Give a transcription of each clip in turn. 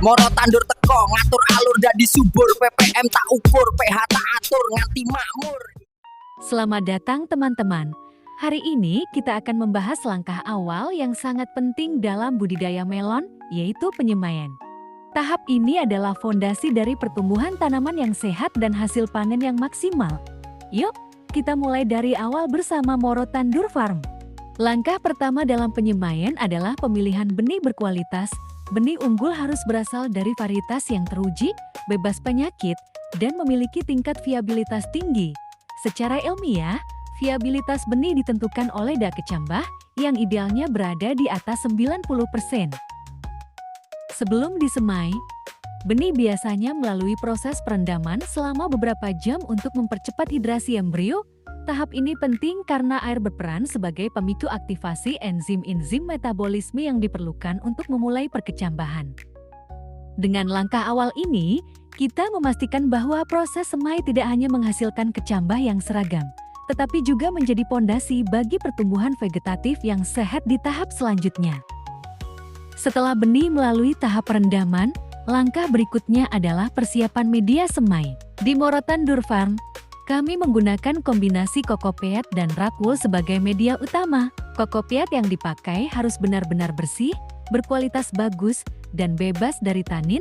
Moro tandur teko ngatur alur dadi subur, PPM tak ukur, pH tak atur nganti makmur. Selamat datang teman-teman. Hari ini kita akan membahas langkah awal yang sangat penting dalam budidaya melon, yaitu penyemaian. Tahap ini adalah fondasi dari pertumbuhan tanaman yang sehat dan hasil panen yang maksimal. Yuk, kita mulai dari awal bersama Moro Tandur Farm. Langkah pertama dalam penyemaian adalah pemilihan benih berkualitas. Benih unggul harus berasal dari varietas yang teruji, bebas penyakit, dan memiliki tingkat viabilitas tinggi. Secara ilmiah, viabilitas benih ditentukan oleh dak kecambah yang idealnya berada di atas 90%. Sebelum disemai, benih biasanya melalui proses perendaman selama beberapa jam untuk mempercepat hidrasi embrio. Tahap ini penting karena air berperan sebagai pemicu aktivasi enzim-enzim metabolisme yang diperlukan untuk memulai perkecambahan. Dengan langkah awal ini, kita memastikan bahwa proses semai tidak hanya menghasilkan kecambah yang seragam, tetapi juga menjadi pondasi bagi pertumbuhan vegetatif yang sehat di tahap selanjutnya. Setelah benih melalui tahap perendaman, langkah berikutnya adalah persiapan media semai. Di Moro Tandur Farm, kami menggunakan kombinasi kokopeat dan rockwool sebagai media utama. Kokopeat yang dipakai harus benar-benar bersih, berkualitas bagus, dan bebas dari tanin.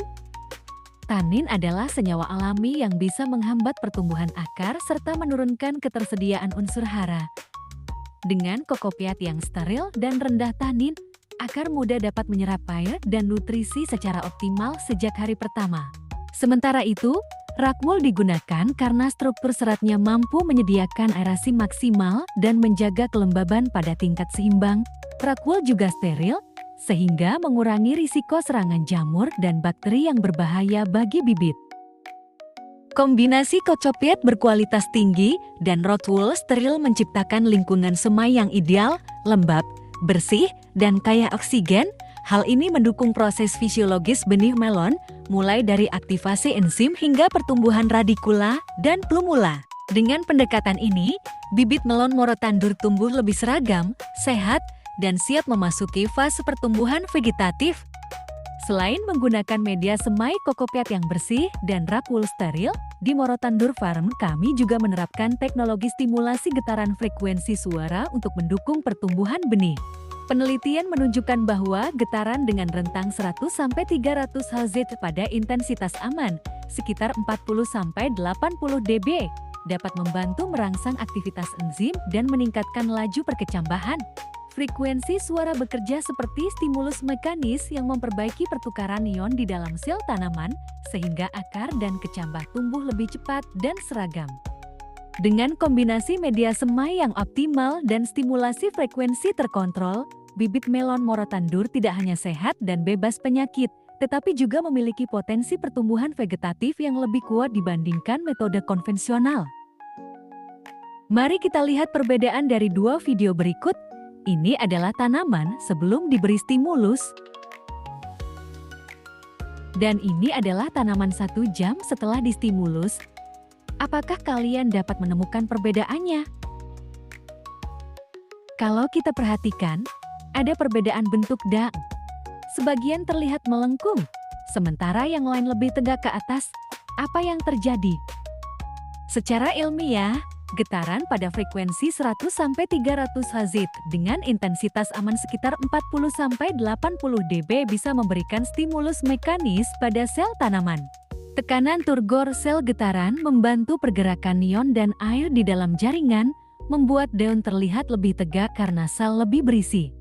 Tanin adalah senyawa alami yang bisa menghambat pertumbuhan akar serta menurunkan ketersediaan unsur hara. Dengan kokopeat yang steril dan rendah tanin, akar muda dapat menyerap air dan nutrisi secara optimal sejak hari pertama. Sementara itu, rockwool digunakan karena struktur seratnya mampu menyediakan aerasi maksimal dan menjaga kelembaban pada tingkat seimbang. Rockwool juga steril, sehingga mengurangi risiko serangan jamur dan bakteri yang berbahaya bagi bibit. Kombinasi kocopeat berkualitas tinggi dan rockwool steril menciptakan lingkungan semai yang ideal, lembab, bersih, dan kaya oksigen. Hal ini mendukung proses fisiologis benih melon, mulai dari aktivasi enzim hingga pertumbuhan radikula dan plumula. Dengan pendekatan ini, bibit melon Moro Tandur tumbuh lebih seragam, sehat, dan siap memasuki fase pertumbuhan vegetatif. Selain menggunakan media semai kokopeat yang bersih dan rockwool steril, di Moro Tandur Farm kami juga menerapkan teknologi stimulasi getaran frekuensi suara untuk mendukung pertumbuhan benih. Penelitian menunjukkan bahwa getaran dengan rentang 100–300 Hz pada intensitas aman, sekitar 40–80 dB, dapat membantu merangsang aktivitas enzim dan meningkatkan laju perkecambahan. Frekuensi suara bekerja seperti stimulus mekanis yang memperbaiki pertukaran ion di dalam sel tanaman, sehingga akar dan kecambah tumbuh lebih cepat dan seragam. Dengan kombinasi media semai yang optimal dan stimulasi frekuensi terkontrol, bibit melon Moro Tandur tidak hanya sehat dan bebas penyakit, tetapi juga memiliki potensi pertumbuhan vegetatif yang lebih kuat dibandingkan metode konvensional. Mari kita lihat perbedaan dari dua video berikut. Ini adalah tanaman sebelum diberi stimulus. Dan ini adalah tanaman 1 jam setelah distimulus. Apakah kalian dapat menemukan perbedaannya? Kalau kita perhatikan, ada perbedaan bentuk daun. Sebagian terlihat melengkung, sementara yang lain lebih tegak ke atas. Apa yang terjadi? Secara ilmiah, getaran pada frekuensi 100–300 Hz dengan intensitas aman sekitar 40–80 dB bisa memberikan stimulus mekanis pada sel tanaman. Tekanan turgor sel getaran membantu pergerakan ion dan air di dalam jaringan, membuat daun terlihat lebih tegak karena sel lebih berisi.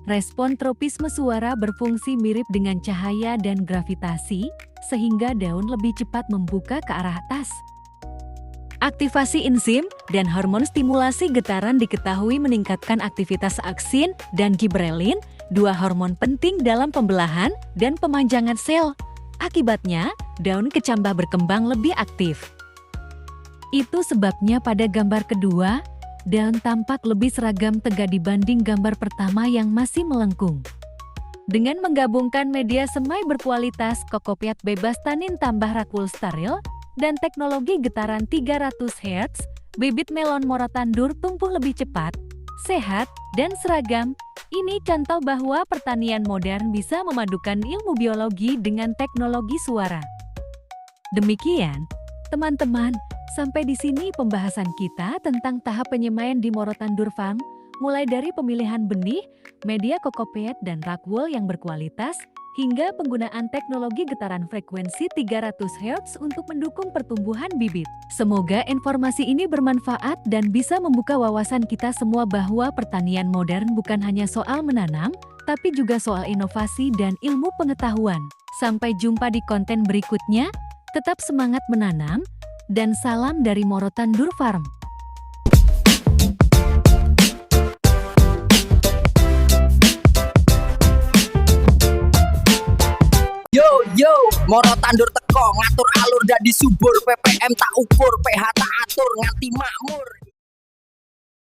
Respon tropisme suara berfungsi mirip dengan cahaya dan gravitasi, sehingga daun lebih cepat membuka ke arah atas. Aktivasi enzim dan hormon stimulasi getaran diketahui meningkatkan aktivitas aksin dan giberelin, dua hormon penting dalam pembelahan dan pemanjangan sel. Akibatnya, daun kecambah berkembang lebih aktif. Itu sebabnya pada gambar kedua, daun tampak lebih seragam tegak dibanding gambar pertama yang masih melengkung. Dengan menggabungkan media semai berkualitas, kokopeat bebas tanin tambah rockwool steril, dan teknologi getaran 300 Hz, bibit melon Moro Tandur tumbuh lebih cepat, sehat, dan seragam. Ini contoh bahwa pertanian modern bisa memadukan ilmu biologi dengan teknologi suara. Demikian, teman-teman, sampai di sini pembahasan kita tentang tahap penyemaian di Morotandur Farm, mulai dari pemilihan benih, media kokopet dan rakwool yang berkualitas, hingga penggunaan teknologi getaran frekuensi 300 Hz untuk mendukung pertumbuhan bibit. Semoga informasi ini bermanfaat dan bisa membuka wawasan kita semua bahwa pertanian modern bukan hanya soal menanam, tapi juga soal inovasi dan ilmu pengetahuan. Sampai jumpa di konten berikutnya, tetap semangat menanam, dan salam dari Morotandur Farm. Yo, Morotandur teko ngatur alur dadi subur, PPM tak ukur, PH tak atur nganti makmur.